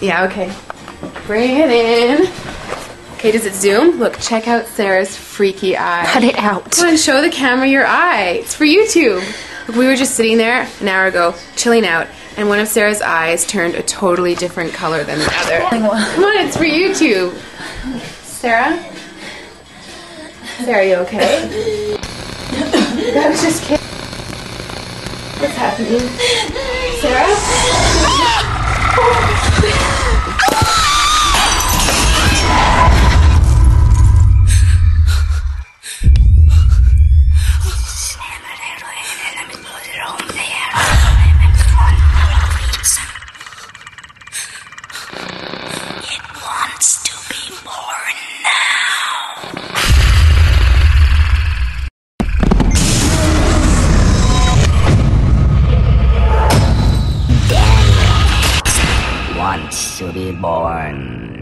Yeah, okay. Bring it in. Okay, does it zoom? Look, check out Sarah's freaky eye. Cut it out. Come on, show the camera your eye. It's for YouTube. Look, we were just sitting there an hour ago, chilling out, and one of Sarah's eyes turned a totally different color than the other. Come on, it's for YouTube. Sarah? Sarah, you okay? I was just kidding. What's happening? Sarah? It wants to be born now. Daniel wants to be born